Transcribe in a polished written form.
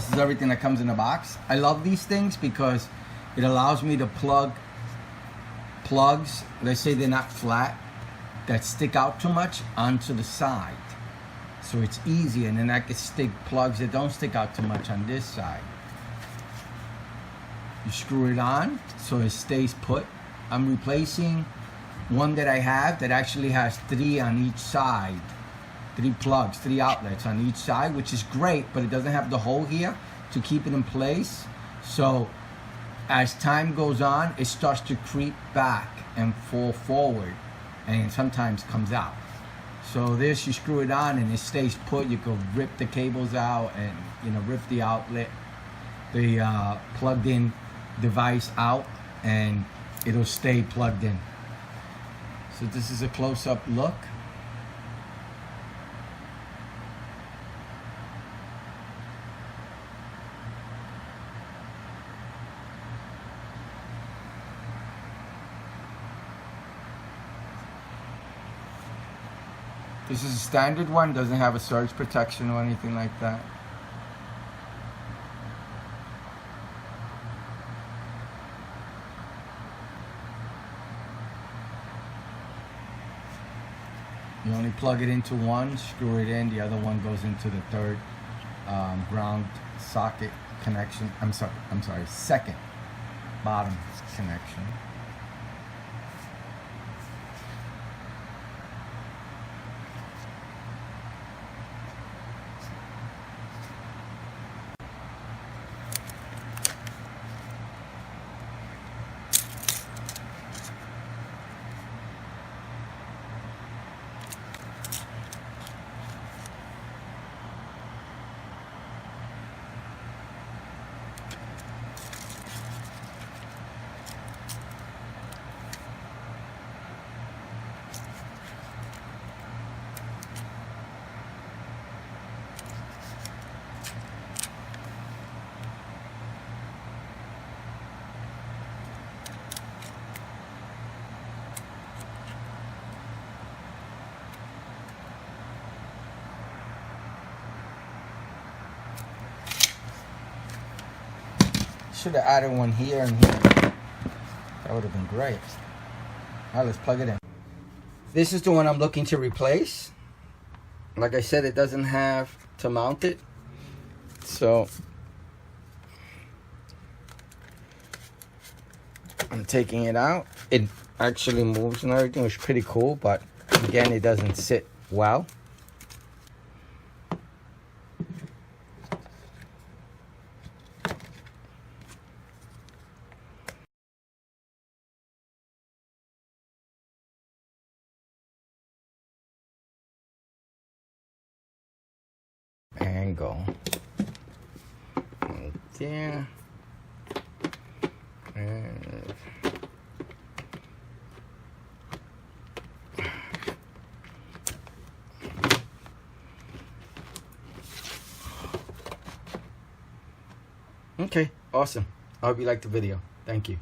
This is everything that comes in the box. I love these things because it allows me to plug plugs, let's say they're not flat, that stick out too much onto the side. So it's easy, and then I can stick plugs that don't stick out too much on this side. You screw it on so it stays put. I'm replacing one that I have that actually has 3 on each side. 3 plugs, 3 outlets on each side, which is great, but it doesn't have the hole here to keep it in place. So as time goes on, it starts to creep back and fall forward, and sometimes comes out. So this, you screw it on and it stays put. You can rip the cables out and, you know, rip the outlet, the plugged in device out, and it'll stay plugged in. So this is a close-up look. This is a standard one, doesn't have a surge protection or anything like that. You only plug it into one, screw it in, the other one goes into the third ground socket connection. I'm sorry, second bottom connection. Should have added one here and here. That would have been great. All right, let's plug it in. This is the one I'm looking to replace. Like I said, it doesn't have to mount it. So I'm taking it out. It actually moves and everything, which is pretty cool, but again, it doesn't sit well. And go right there, and okay, awesome. I hope you liked the video. Thank you.